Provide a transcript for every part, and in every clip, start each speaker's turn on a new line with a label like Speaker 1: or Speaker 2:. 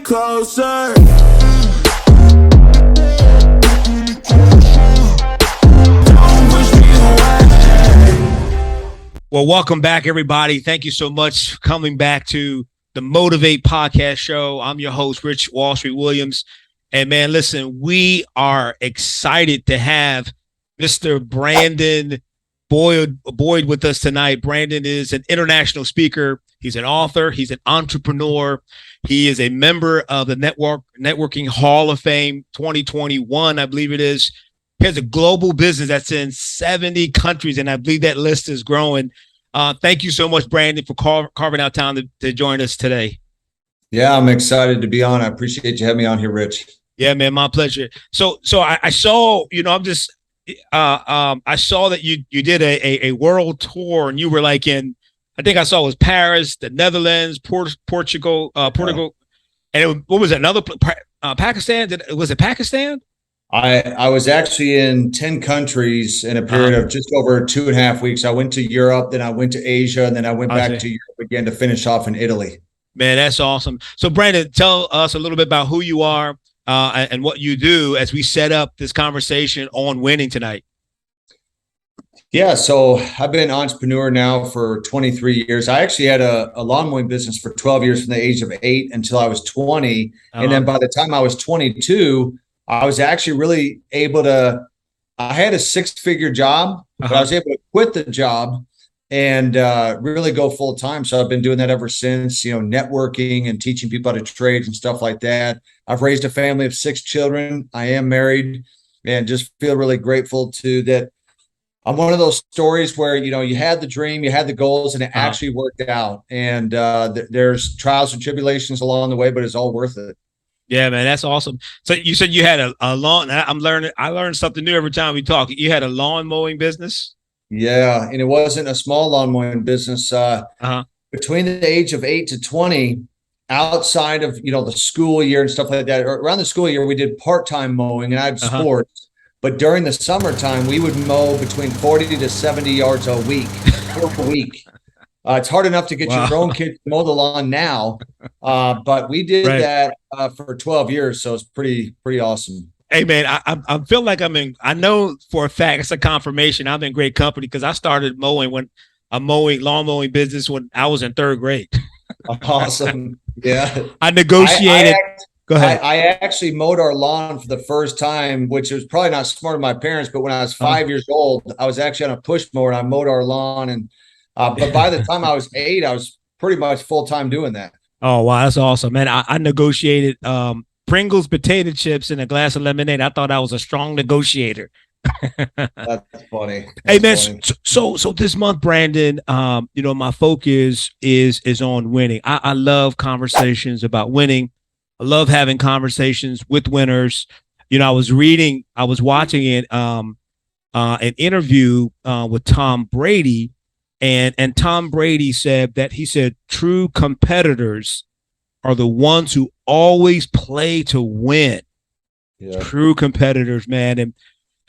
Speaker 1: closer.
Speaker 2: Well, welcome back, everybody. Thank you so much for coming back to the Motivate podcast show. I'm your host, Rich Wall Street Williams. And man, listen, we are excited to have Mr. Brandon Boyd with us tonight. Brandon is an international speaker. He's an author. He's an entrepreneur. He is a member of the Networking Hall of Fame 2021, I believe it is. He has a global business that's in 70 countries, and I believe that list is growing. Thank you so much, Brandon, for carving out time to join us today.
Speaker 3: Yeah, I'm excited to be on. I appreciate you having me on here, Rich.
Speaker 2: Yeah, man, my pleasure. So I saw, I saw that you did a world tour, and you were like I think I saw it was Paris, the Netherlands, Portugal, and what was it? Pakistan? Was it Pakistan?
Speaker 3: I was actually in 10 countries in a period of just over 2.5 weeks. I went to Europe, then I went to Asia, and then I went back to Europe again to finish off in Italy.
Speaker 2: Man, that's awesome. So, Brandon, tell us a little bit about who you are and what you do as we set up this conversation on winning tonight.
Speaker 3: Yeah, so I've been an entrepreneur now for 23 years. I actually had a lawn mowing business for 12 years from the age of 8 until I was 20. And then by the time I was 22, I was actually really able to, I had a 6-figure job, but I was able to quit the job and really go full time. So I've been doing that ever since, networking and teaching people how to trade and stuff like that. I've raised a family of 6 children. I am married and just feel really grateful to that. I'm one of those stories where, you had the dream, you had the goals, and it actually worked out. And there's trials and tribulations along the way, but it's all worth it.
Speaker 2: Yeah, man, that's awesome. So you said you had a lawn. I learned something new every time we talk. You had a lawn mowing business?
Speaker 3: Yeah, and it wasn't a small lawn mowing business. Between the age of 8 to 20, outside of, the school year and stuff like that, or around the school year, we did part-time mowing, and I had sports. But during the summertime, we would mow between 40 to 70 yards a week. It's hard enough to get your own kids to mow the lawn now, but we did that for 12 years, so it's pretty awesome.
Speaker 2: Hey, man, I feel like I know for a fact it's a confirmation I'm in great company because I started lawn mowing business when I was in 3rd grade.
Speaker 3: Awesome. Yeah.
Speaker 2: I negotiated. Go ahead.
Speaker 3: I actually mowed our lawn for the first time, which was probably not smart of my parents, but when I was 5 years old, I was actually on a push mower and I mowed our lawn. And but by the time I was 8, I was pretty much full time doing that. Oh,
Speaker 2: wow. That's awesome, man. I negotiated Pringles potato chips and a glass of lemonade. I thought I was a strong negotiator.
Speaker 3: That's funny.
Speaker 2: Hey, man. Funny. So this month, Brandon, my focus is on winning. I love conversations about winning. I love having conversations with winners. I was watching an interview with Tom Brady, and Tom Brady said true competitors are the ones who always play to win. Yeah. True competitors, man.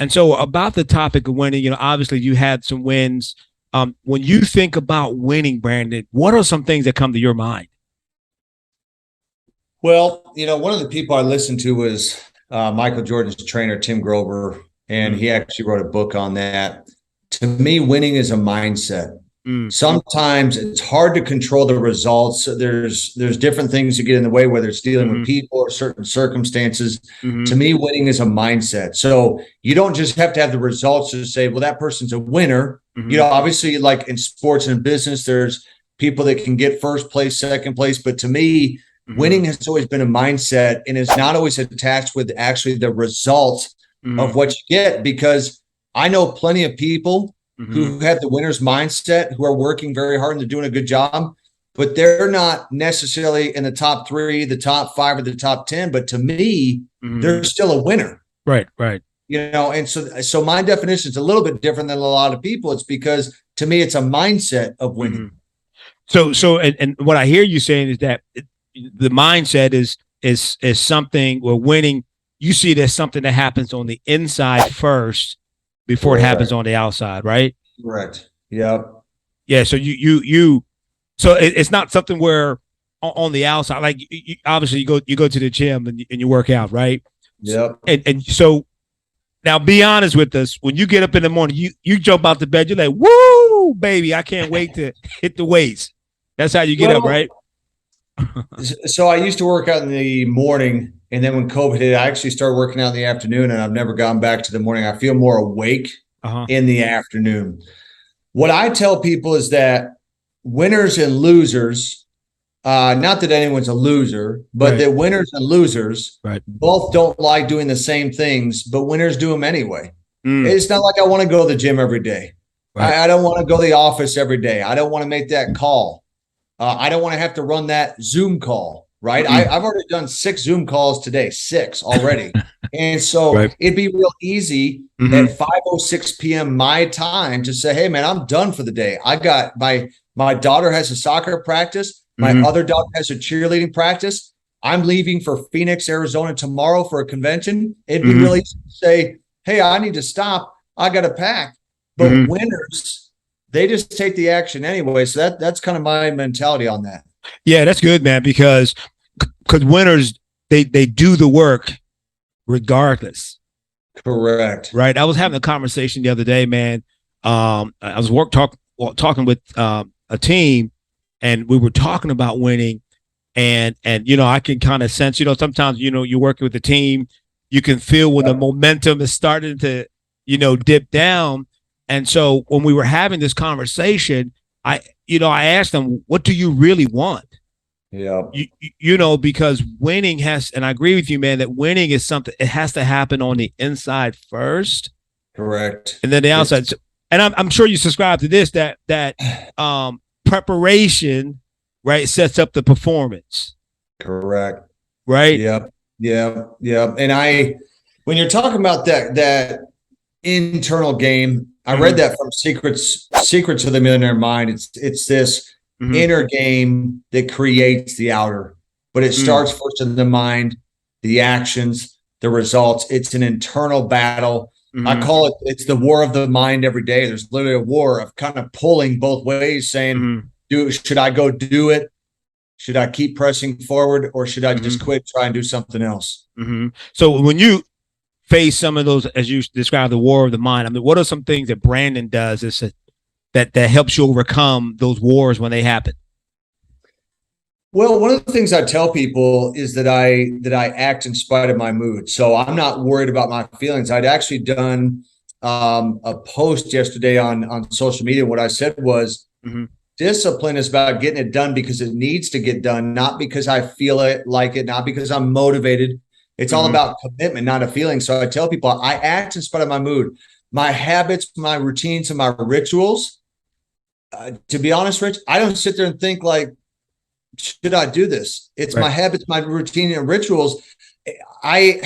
Speaker 2: And so about the topic of winning, obviously you had some wins. When you think about winning, Brandon, what are some things that come to your mind?
Speaker 3: Well, one of the people I listened to was Michael Jordan's trainer, Tim Grover, and he actually wrote a book on that. To me, winning is a mindset. Sometimes it's hard to control the results. There's different things that get in the way, whether it's dealing with people or certain circumstances. To me, winning is a mindset. So you don't just have to have the results to say, well, that person's a winner. Obviously, like in sports and business, there's people that can get first place, second place. But to me, winning has always been a mindset, and is not always attached with actually the result of what you get, because I know plenty of people who have the winner's mindset, who are working very hard and they're doing a good job, but they're not necessarily in the top 3, the top 5, or the top 10. But to me, they're still a winner.
Speaker 2: Right.
Speaker 3: And so my definition is a little bit different than a lot of people. It's because to me, it's a mindset of winning.
Speaker 2: So what I hear you saying is that the mindset is something where winning, you see it as something that happens on the inside first before it happens on the outside, right?
Speaker 3: Correct. Yeah.
Speaker 2: Yeah. So so it's not something where on the outside, like obviously you go to the gym and you work out, right?
Speaker 3: Yep.
Speaker 2: And so now be honest with us. When you get up in the morning, you jump out the bed, you're like, woo, baby, I can't wait to hit the weights. That's how you get up,
Speaker 3: Well,
Speaker 2: right?
Speaker 3: so I used to work out in the morning, and then when COVID hit, I actually started working out in the afternoon, and I've never gone back to the morning. I feel more awake in the afternoon. What I tell people is that winners and losers, not that anyone's a loser, but that winners and losers both don't like doing the same things, but winners do them anyway. It's not like I want to go to the gym every day. I don't want to go to the office every day. I don't want to make that call. I don't want to have to run that Zoom call, right? I've already done 6 Zoom calls today, 6 already. And so it'd be real easy at 5:06 p.m. my time to say, hey, man, I'm done for the day. I got my daughter has a soccer practice. My other daughter has a cheerleading practice. I'm leaving for Phoenix, Arizona tomorrow for a convention. It'd be really easy to say, hey, I need to stop. I got to pack. But winners, they just take the action anyway. So that's kind of my mentality on that.
Speaker 2: Yeah, that's good, man, because winners, they do the work regardless.
Speaker 3: Correct.
Speaker 2: Right. I was having a conversation the other day, man. I was talking with a team, and we were talking about winning, and I can kind of sense, sometimes you're working with a team, you can feel when the momentum is starting to dip down. And so when we were having this conversation, I asked them, what do you really want?
Speaker 3: Yeah.
Speaker 2: Because winning and I agree with you, man, that winning is something, it has to happen on the inside first.
Speaker 3: Correct.
Speaker 2: And then the outside. And I'm sure you subscribe to this, that preparation, right, sets up the performance.
Speaker 3: Correct.
Speaker 2: Right.
Speaker 3: Yep. And when you're talking about that internal game, I read that from Secrets of the Millionaire Mind. It's this inner game that creates the outer, but it starts first in the mind, the actions, the results. It's an internal battle. I call it's the war of the mind every day. There's literally a war of kind of pulling both ways, saying, should I go do it? Should I keep pressing forward, or should I just quit, try and do something else?
Speaker 2: So when you face some of those, as you describe, the war of the mind, I mean, what are some things that Brandon does that helps you overcome those wars when they happen?
Speaker 3: Well, one of the things I tell people is that I act in spite of my mood. So I'm not worried about my feelings. I'd actually done a post yesterday on social media. What I said was, discipline is about getting it done because it needs to get done, not because I feel it, like it, not because I'm motivated. It's all about commitment, not a feeling. So I tell people I act in spite of my mood, my habits, my routines, and my rituals. To be honest, Rich, I don't sit there and think like, should I do this? It's my habits, my routine, and rituals. I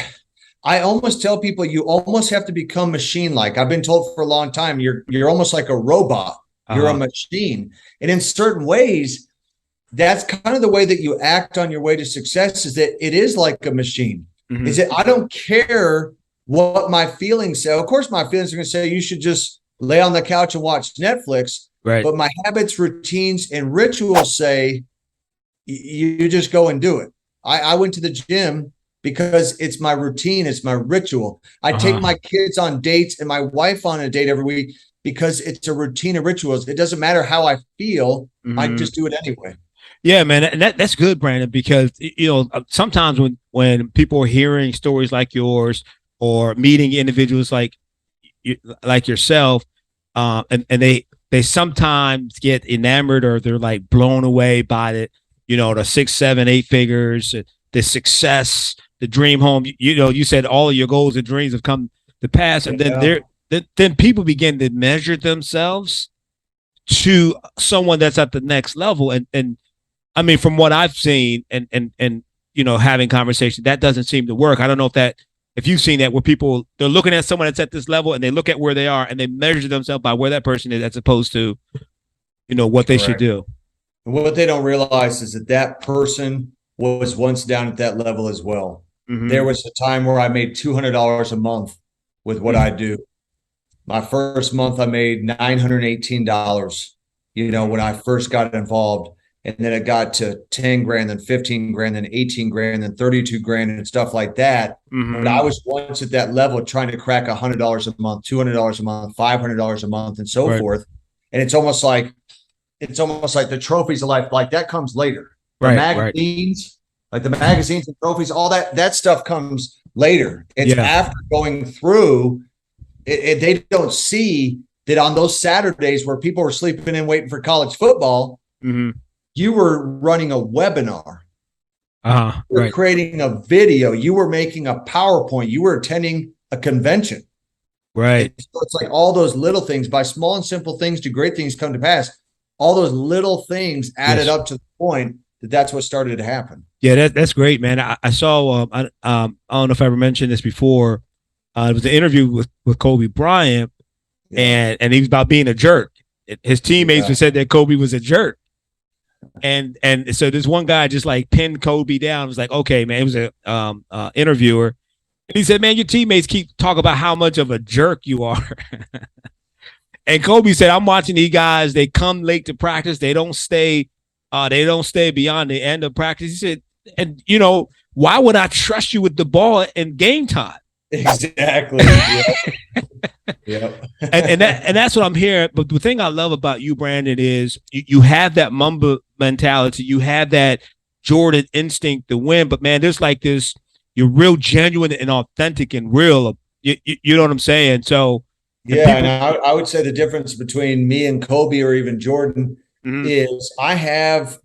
Speaker 3: almost tell people you almost have to become machine-like. I've been told for a long time, you're almost like a robot. You're a machine. And in certain ways, that's kind of the way that you act on your way to success, is that it is like a machine. Is that I don't care what my feelings say. Of course, my feelings are going to say you should just lay on the couch and watch Netflix. Right. But my habits, routines, and rituals say you just go and do it. I went to the gym because it's my routine. It's my ritual. I take my kids on dates and my wife on a date every week because it's a routine of rituals. It doesn't matter how I feel. I just do it anyway.
Speaker 2: Yeah, man, and that's good, Brandon, because sometimes when people are hearing stories like yours or meeting individuals like yourself, and they sometimes get enamored, or they're like blown away by the 6, 7, 8 figures, the success, the dream home. You said all of your goals and dreams have come to pass, and then people begin to measure themselves to someone that's at the next level, and I mean, from what I've seen and having conversations, that doesn't seem to work. I don't know if you've seen that, where people, they're looking at someone that's at this level and they look at where they are and they measure themselves by where that person is, as opposed to, what they should do.
Speaker 3: And what they don't realize is that person was once down at that level as well. There was a time where I made $200 a month with what I do. My first month, I made $918, when I first got involved. and then it got to 10 grand, then 15 grand, then 18 grand, then 32 grand and stuff like that. But I was once at that level trying to crack $100 a month, $200 a month, $500 a month, and so forth. And it's almost like the trophies of life, like that comes later. The magazines, like the magazines and trophies, all that stuff comes later. It's after going through it. They don't see that on those Saturdays where people were sleeping in waiting for college football, you were running a webinar. You were creating a video. You were making a PowerPoint. You were attending a convention. Right. And so it's like all those little things, by small and simple things do great things come to pass. All those little things added up to the point that's what started to happen.
Speaker 2: Yeah, that's great, man. I saw, I don't know if I ever mentioned this before. It was an interview with Kobe Bryant, and he was about being a jerk. His teammates said that Kobe was a jerk. And so this one guy just like pinned Kobe down. It was like, okay, man, it was a interviewer. And he said, man, your teammates keep talking about how much of a jerk you are. And Kobe said, I'm watching these guys. They come late to practice. They don't stay beyond the end of practice. He said, and why would I trust you with the ball in game time?
Speaker 3: Exactly.
Speaker 2: And that's what I'm hearing. But the thing I love about you, Brandon, is you have that Mamba mentality. You have that Jordan instinct to win. But man, there's like this. You're real genuine and authentic and real. You know what I'm saying? So
Speaker 3: and I would say the difference between me and Kobe or even Jordan is I have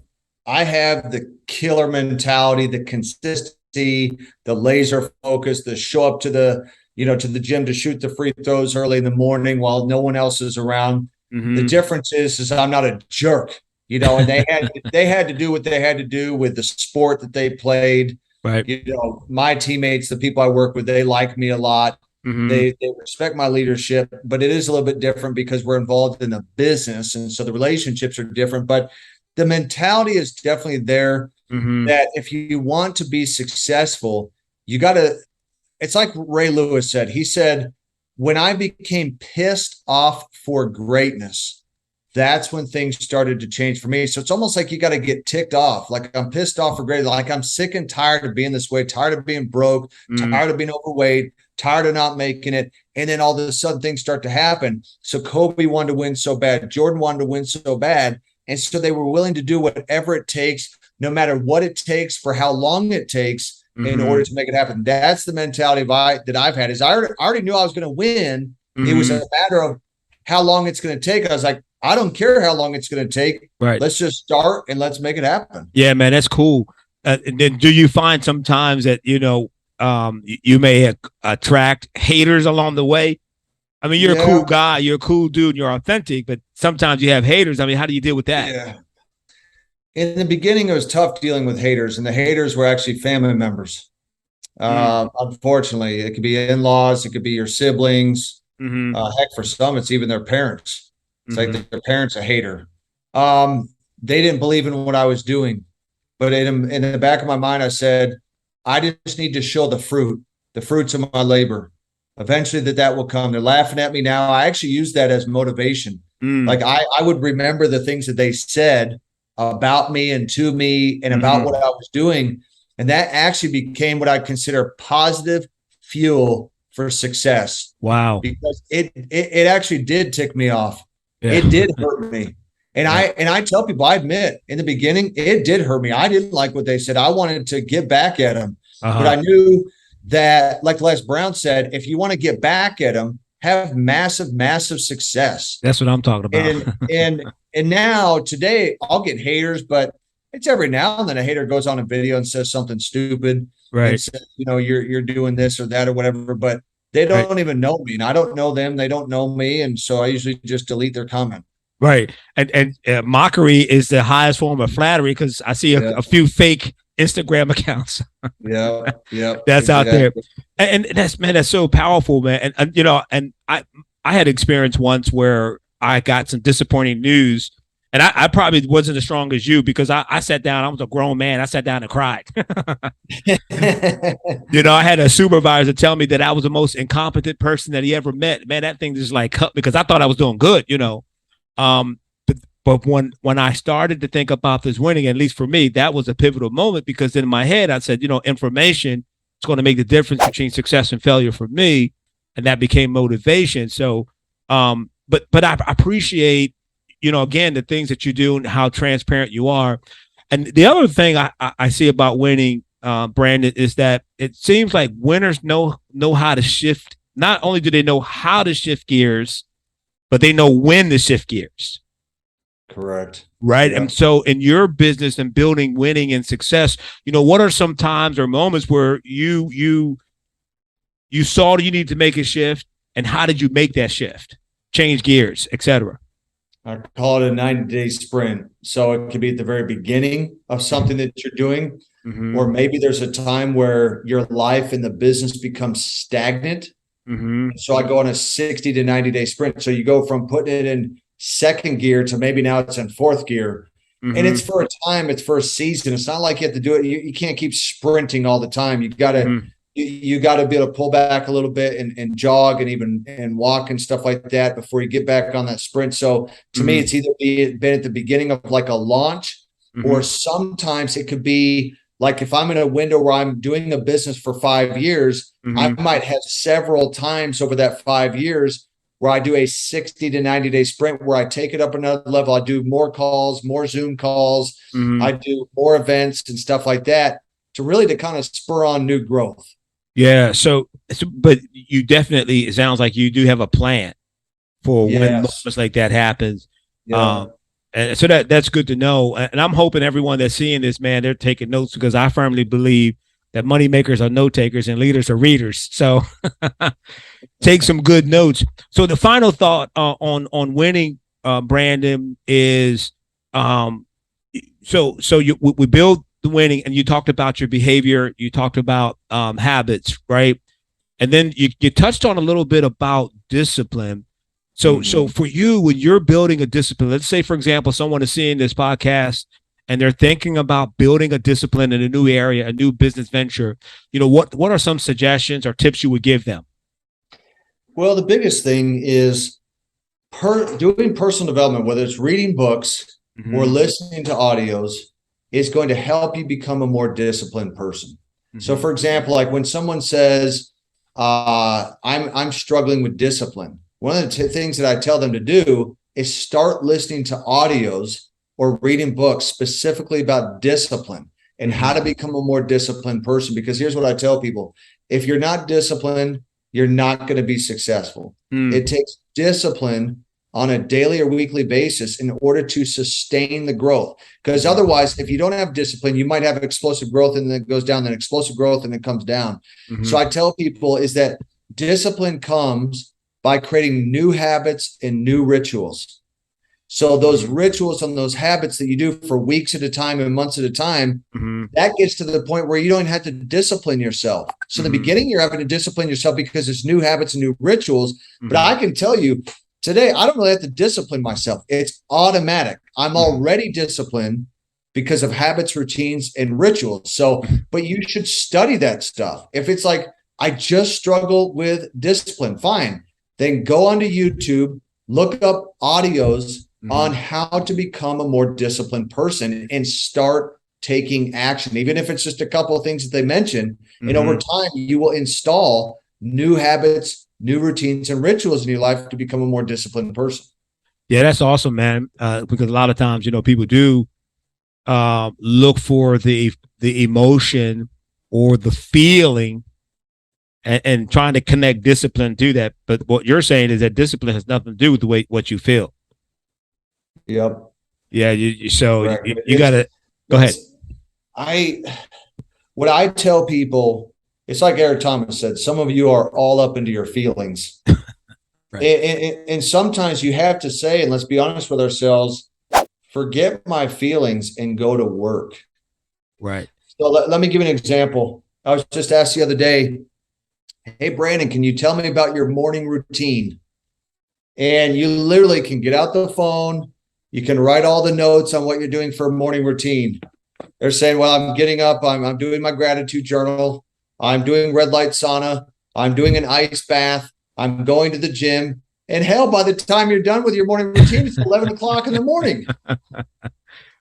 Speaker 3: the killer mentality, the consistency, the laser focus, the show up to the gym to shoot the free throws early in the morning while no one else is around. The difference is I'm not a jerk, and they had to do what they had to do with the sport that they played. Right. My teammates, the people I work with, they like me a lot. They respect my leadership, but it is a little bit different because we're involved in a business. And so the relationships are different, but the mentality is definitely there that if you want to be successful, you got to, it's like Ray Lewis said. He said, when I became pissed off for greatness, that's when things started to change for me. So it's almost like you got to get ticked off. Like I'm pissed off for greatness. Like I'm sick and tired of being this way, tired of being broke, tired of being overweight, tired of not making it. And then all of a sudden things start to happen. So Kobe wanted to win so bad. Jordan wanted to win so bad. And so they were willing to do whatever it takes, no matter what it takes, for how long it takes in order to make it happen. That's the mentality that I've had. Is I already knew I was going to win. It was a matter of how long it's going to take. I was like, I don't care how long it's going to take. Right. Let's just start and let's make it happen.
Speaker 2: Yeah, man, that's cool. And then do you find sometimes that, you may attract haters along the way? I mean, you're a cool guy, you're a cool dude, you're authentic, but sometimes you have haters. I mean, how do you deal with that?
Speaker 3: Yeah. In the beginning, it was tough dealing with haters, and the haters were actually family members. Unfortunately, it could be in-laws, it could be your siblings. Heck, for some, it's even their parents. It's like their parents a hater. They didn't believe in what I was doing, but in the back of my mind, I said, I just need to show the fruits of my labor. Eventually that will come. They're laughing at me now. I actually use that as motivation. Like I would remember the things that they said about me and to me and about what I was doing. And that actually became what I consider positive fuel for success.
Speaker 2: Wow.
Speaker 3: Because it actually did tick me off. Yeah. It did hurt me. And I tell people, I admit in the beginning, it did hurt me. I didn't like what they said. I wanted to get back at them. But I knew that, like Les Brown said, if you want to get back at them, have massive, massive success.
Speaker 2: That's what I'm talking about.
Speaker 3: and now today I'll get haters, but it's every now and then a hater goes on a video and says something stupid. Right. And says, you're doing this or that or whatever, but they don't even know me, and I don't know them. They don't know me. And so I usually just delete their comment.
Speaker 2: Right. And mockery is the highest form of flattery, because I see a few fake Instagram accounts.
Speaker 3: Yeah.
Speaker 2: That's out there. And that's so powerful, man. And I had experience once where I got some disappointing news, and I probably wasn't as strong as you, because I sat down. I was a grown man. I sat down and cried. I had a supervisor tell me that I was the most incompetent person that he ever met. Man, that thing just like cut, because I thought I was doing good, But But when I started to think about this winning, at least for me, that was a pivotal moment, because in my head I said, information is going to make the difference between success and failure for me, and that became motivation. So, but I appreciate, again, the things that you do and how transparent you are. And the other thing I see about winning, Brandon, is that it seems like winners know how to shift. Not only do they know how to shift gears, but they know when to shift gears.
Speaker 3: Correct.
Speaker 2: Right.
Speaker 3: Yeah.
Speaker 2: And so in your business and building winning and success, what are some times or moments where you saw that you need to make a shift, and how did you make that shift, change gears, etc.?
Speaker 3: I call it a 90-day sprint. So it could be at the very beginning of something that you're doing, or maybe there's a time where your life and the business becomes stagnant. So I go on a 60 to 90-day sprint. So you go from putting it in second gear to maybe now it's in fourth gear. And it's for a time, it's for a season. It's not like you have to do it. You can't keep sprinting all the time. You got to you got to be able to pull back a little bit and jog and even walk and stuff like that before you get back on that sprint. So to me, it's either been at the beginning of like a launch, or sometimes it could be like if I'm in a window where I'm doing a business for 5 years, I might have several times over that 5 years where I do a 60 to 90-day sprint where I take it up another level. I do more calls, more Zoom calls. I do more events and stuff like that to kind of spur on new growth.
Speaker 2: Yeah. So, but you definitely, it sounds like you do have a plan for when moments like that happens.
Speaker 3: Yeah.
Speaker 2: And so that's good to know. And I'm hoping everyone that's seeing this, man, they're taking notes, because I firmly believe that money makers are note takers and leaders are readers. So take some good notes. So the final thought on winning, Brandon, is we build the winning, and you talked about your behavior, you talked about habits, right? And then you touched on a little bit about discipline. So for you, when you're building a discipline, let's say, for example, someone is seeing this podcast and they're thinking about building a discipline in a new area, a new business venture, what are some suggestions or tips you would give them?
Speaker 3: Well, the biggest thing is doing personal development, whether it's reading books or listening to audios, is going to help you become a more disciplined person. So, for example, like when someone says, I'm struggling with discipline, one of the things that I tell them to do is start listening to audios or reading books specifically about discipline and how to become a more disciplined person. Because here's what I tell people: if you're not disciplined, you're not going to be successful. It takes discipline on a daily or weekly basis in order to sustain the growth. Because otherwise, if you don't have discipline, you might have explosive growth and then it goes down, then explosive growth and it comes down. So I tell people is that discipline comes by creating new habits and new rituals. So those rituals and those habits that you do for weeks at a time and months at a time, that gets to the point where you don't have to discipline yourself. So in the beginning, you're having to discipline yourself because it's new habits and new rituals. But I can tell you today, I don't really have to discipline myself. It's automatic. I'm already disciplined because of habits, routines, and rituals. So, but you should study that stuff. If it's like, I just struggle with discipline, fine. Then go onto YouTube, look up audios on how to become a more disciplined person and start taking action, even if it's just a couple of things that they mention. And over time, you will install new habits, new routines, and rituals in your life to become a more disciplined person.
Speaker 2: Yeah, that's awesome, man. Because a lot of times, people do look for the emotion or the feeling and trying to connect discipline to that. But what you're saying is that discipline has nothing to do with the way what you feel.
Speaker 3: Yep.
Speaker 2: Yeah. You got to go ahead.
Speaker 3: What I tell people, it's like Eric Thomas said, some of you are all up into your feelings. Right. And sometimes you have to say, and let's be honest with ourselves, forget my feelings and go to work.
Speaker 2: Right.
Speaker 3: So let me give you an example. I was just asked the other day, hey, Brandon, can you tell me about your morning routine? And you literally can get out the phone. You can write all the notes on what you're doing for a morning routine. They're saying, well, I'm getting up. I'm doing my gratitude journal. I'm doing red light sauna. I'm doing an ice bath. I'm going to the gym. And hell, by the time you're done with your morning routine, it's 11 o'clock in the morning.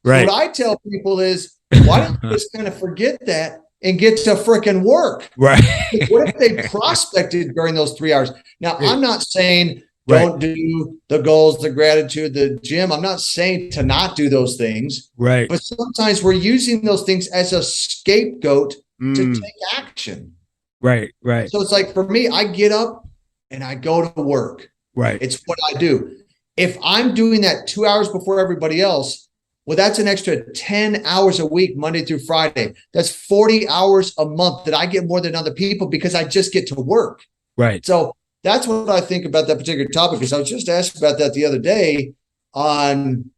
Speaker 2: Right.
Speaker 3: So what I tell people is, why don't you just kind of forget that and get to freaking work?
Speaker 2: Right.
Speaker 3: What if they prospected during those 3 hours? Now, I'm not saying don't do the goals, the gratitude, the gym. I'm not saying to not do those things.
Speaker 2: Right.
Speaker 3: But sometimes we're using those things as a scapegoat to take action.
Speaker 2: Right. Right.
Speaker 3: So it's like, for me, I get up and I go to work.
Speaker 2: Right.
Speaker 3: It's what I do. If I'm doing that 2 hours before everybody else, well, that's an extra 10 hours a week, Monday through Friday. That's 40 hours a month that I get more than other people because I just get to work.
Speaker 2: Right.
Speaker 3: So that's what I think about that particular topic, because I was just asked about that the other day on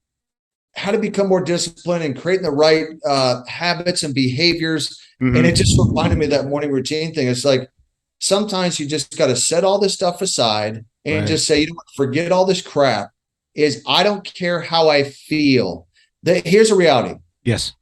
Speaker 3: how to become more disciplined and creating the right habits and behaviors. And it just reminded me of that morning routine thing. It's like, sometimes you just got to set all this stuff aside and just say, you know what, forget all this crap. I don't care how I feel. Here's a reality.
Speaker 2: Yes.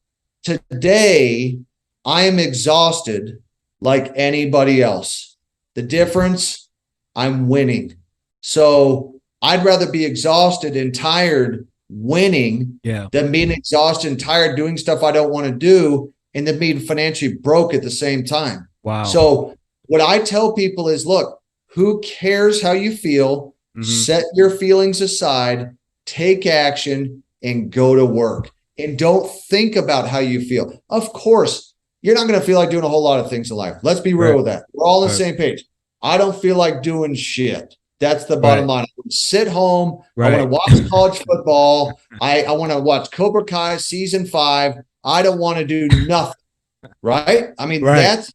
Speaker 3: Today, I am exhausted like anybody else. The difference, I'm winning. So I'd rather be exhausted and tired winning than being exhausted and tired doing stuff I don't want to do and then being financially broke at the same time.
Speaker 2: Wow.
Speaker 3: So what I tell people is, look, who cares how you feel? Set your feelings aside, take action, and go to work. And don't think about how you feel. Of course, you're not going to feel like doing a whole lot of things in life. Let's be real with that. We're all on the same page. I don't feel like doing shit. That's the bottom line. I sit home. I want to watch college football. I want to watch Cobra Kai season 5. I don't want to do nothing. Right? I mean, that's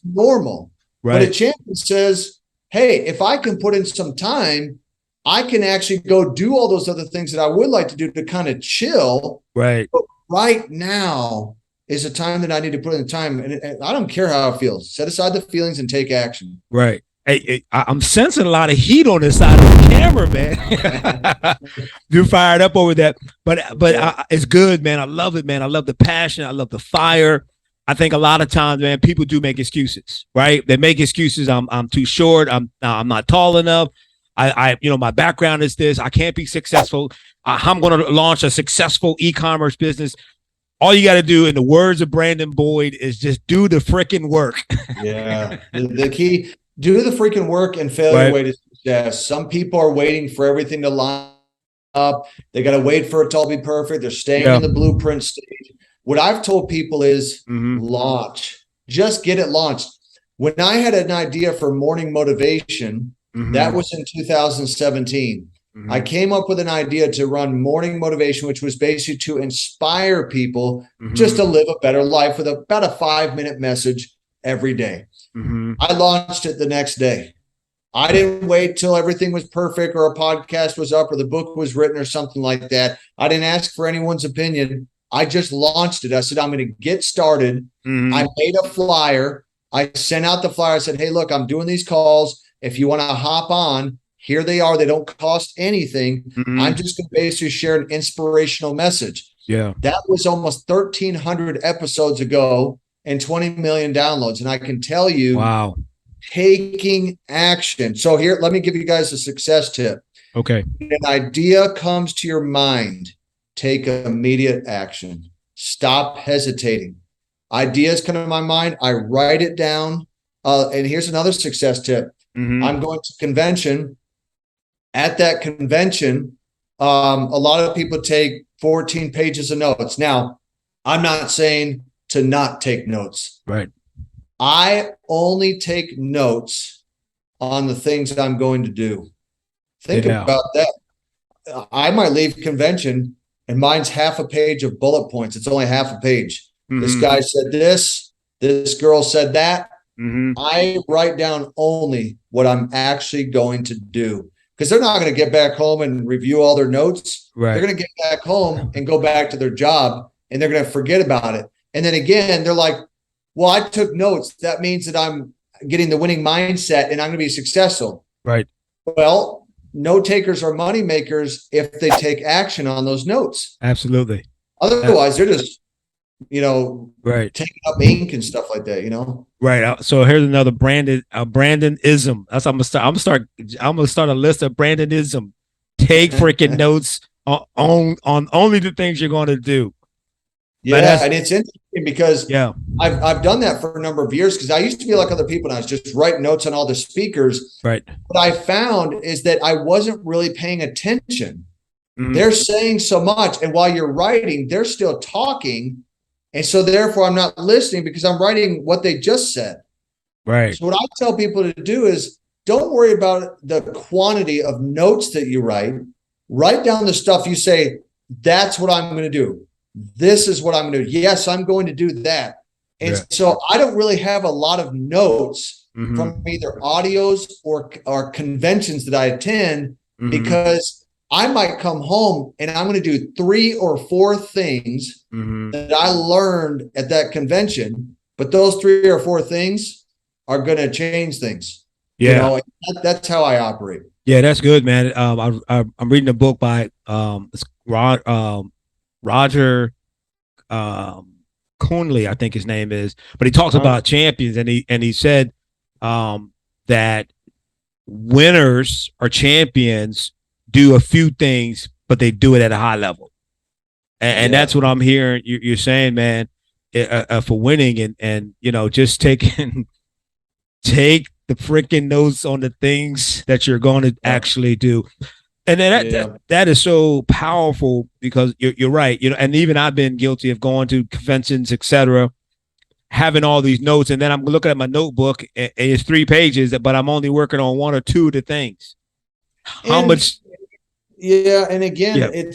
Speaker 3: normal. But a champion says, hey, if I can put in some time, I can actually go do all those other things that I would like to do to kind of chill.
Speaker 2: Right.
Speaker 3: But right now is a time that I need to put in the time. And I don't care how it feels. Set aside the feelings and take action.
Speaker 2: Right. Hey, I'm sensing a lot of heat on this side of the camera, man. You're fired up over that. But it's good, man. I love it, man. I love the passion. I love the fire. I think a lot of times, man, people do make excuses, right? They make excuses. I'm too short. I'm not tall enough. My background is this. I can't be successful. I'm going to launch a successful e-commerce business. All you got to do, in the words of Brandon Boyd, is just do the freaking work.
Speaker 3: Yeah. The key, do the freaking work, and failure way to success. Some people are waiting for everything to line up. They got to wait for it to all be perfect. They're staying in the blueprint stage. What I've told people is launch. Just get it launched. When I had an idea for morning motivation, that was in 2017. I came up with an idea to run morning motivation, which was basically to inspire people just to live a better life with about a 5-minute message every day. I launched it the next day. I didn't wait till everything was perfect or a podcast was up or the book was written or something like that. I didn't ask for anyone's opinion. I just launched it. I said, I'm going to get started. I made a flyer. I sent out the flyer. I said, hey, look, I'm doing these calls. If you want to hop on, here they are. They don't cost anything. I'm just going to basically share an inspirational message. Yeah. That was almost 1,300 episodes ago and 20 million downloads. And I can tell you, taking action. So here, let me give you guys a success tip. Okay. When an idea comes to your mind, take immediate action. Stop hesitating. Ideas come to my mind. I write it down. And here's another success tip. I'm going to convention. At that convention, a lot of people take 14 pages of notes. Now, I'm not saying to not take notes. Right. I only take notes on the things I'm going to do. Think about that. I might leave convention and mine's half a page of bullet points. It's only half a page. This guy said this. This girl said that. I write down only what I'm actually going to do, because they're not going to get back home and review all their notes. They're going to get back home and go back to their job, and they're going to forget about it. And then again, they're like, well, I took notes. That means that I'm getting the winning mindset and I'm going to be successful. Right. Well, note takers are money makers if they take action on those notes. Absolutely. Otherwise, they're just
Speaker 2: Right.
Speaker 3: taking up ink and stuff like that.
Speaker 2: Right. So here's another Brandonism. That's I'm gonna start a list of Brandonism. Take freaking notes on only the things you're going to do.
Speaker 3: Yeah, and it's interesting because
Speaker 2: yeah,
Speaker 3: I've done that for a number of years because I used to be like other people and I was just writing notes on all the speakers.
Speaker 2: right.
Speaker 3: What I found is that I wasn't really paying attention.
Speaker 2: Mm-hmm.
Speaker 3: They're saying so much, and while you're writing, they're still talking, and so therefore I'm not listening because I'm writing what they just said.
Speaker 2: Right.
Speaker 3: So what I tell people to do is don't worry about the quantity of notes that you write. Write down the stuff you say, that's what I'm going to do. This is what I'm going to do. Yes, I'm going to do that. And so I don't really have a lot of notes from either audios or conventions that I attend because I might come home and I'm going to do 3 or 4 things that I learned at that convention. But those 3 or 4 things are going to change things.
Speaker 2: Yeah.
Speaker 3: That's how I operate.
Speaker 2: Yeah, that's good, man. I'm reading a book by Roger Coonley, I think his name is, but he talks about champions, and he said that winners or champions do a few things, but they do it at a high level, and that's what I'm hearing you're saying, man, for winning, and just take the freaking notes on the things that you're going to actually do. And then that is so powerful because you're right. And even I've been guilty of going to conventions, etc., having all these notes. And then I'm looking at my notebook and it's 3 pages, but I'm only working on 1 or 2 of the things. How much?
Speaker 3: Yeah. And again,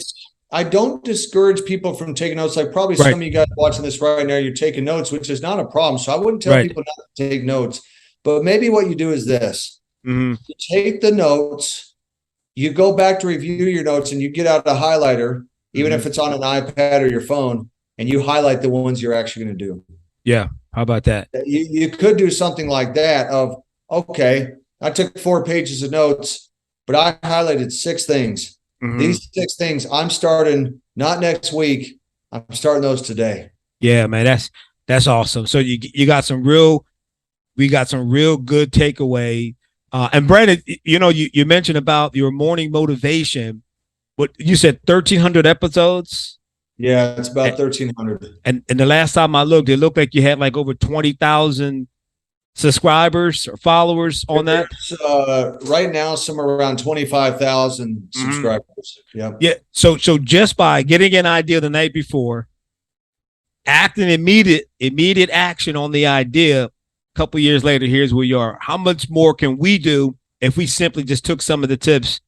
Speaker 3: I don't discourage people from taking notes. Like probably some of you guys watching this right now, you're taking notes, which is not a problem. So I wouldn't tell people not to take notes, but maybe what you do is this, you take the notes, you go back to review your notes and you get out a highlighter, even if it's on an iPad or your phone, and you highlight the ones you're actually going to do.
Speaker 2: Yeah. How about that?
Speaker 3: You could do something like that of, okay, I took 4 pages of notes, but I highlighted 6 things. These 6 things I'm starting not next week. I'm starting those today.
Speaker 2: Yeah, man. That's awesome. So we got some real good takeaway. And Brandon, you mentioned about your morning motivation. What you said, 1,300 episodes?
Speaker 3: Yeah, it's about 1,300.
Speaker 2: And the last time I looked, it looked like you had like over 20,000 subscribers or followers on that.
Speaker 3: Right now, somewhere around 25,000 subscribers. Yeah.
Speaker 2: Yeah. So just by getting an idea the night before, acting immediate action on the idea. Couple years later, here's where you are. How much more can we do if we simply just took some of the tips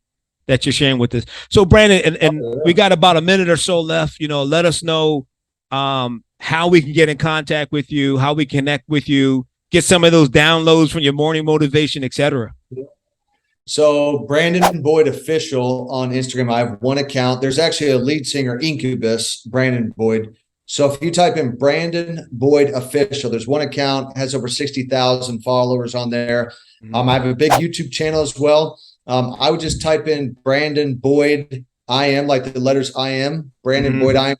Speaker 2: that you're sharing with us? So, Brandon, and we got about a minute or so left. Let us know how we can get in contact with you, how we connect with you, get some of those downloads from your morning motivation, etc.
Speaker 3: So, Brandon Boyd Official on Instagram. I have 1 account. There's actually a lead singer, Incubus, Brandon Boyd. So if you type in Brandon Boyd Official, there's 1 account, has over 60,000 followers on there. I have a big YouTube channel as well. I would just type in Brandon Boyd IM, like the letters IM, Brandon Boyd IM.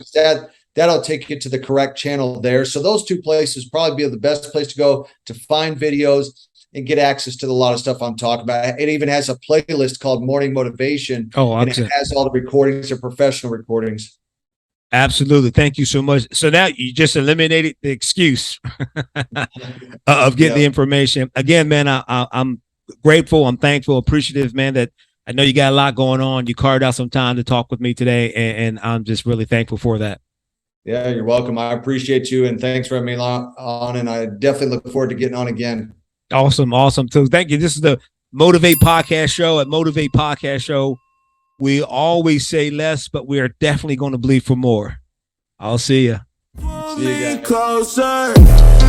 Speaker 3: That'll take you to the correct channel there. So those 2 places probably be the best place to go to find videos and get access to a lot of stuff I'm talking about. It even has a playlist called Morning Motivation.
Speaker 2: And
Speaker 3: it has all the recordings, the professional recordings.
Speaker 2: Absolutely. Thank you so much. So now you just eliminated the excuse of getting the information. Again, man, I'm grateful. I'm thankful, appreciative, man, that I know you got a lot going on. You carved out some time to talk with me today, and I'm just really thankful for that.
Speaker 3: Yeah, you're welcome. I appreciate you, and thanks for having me on, and I definitely look forward to getting on again.
Speaker 2: Awesome. So thank you. This is the Motivate Podcast Show. At Motivate Podcast Show, we always say less, but we are definitely going to believe for more. I'll see you.
Speaker 3: See you guys.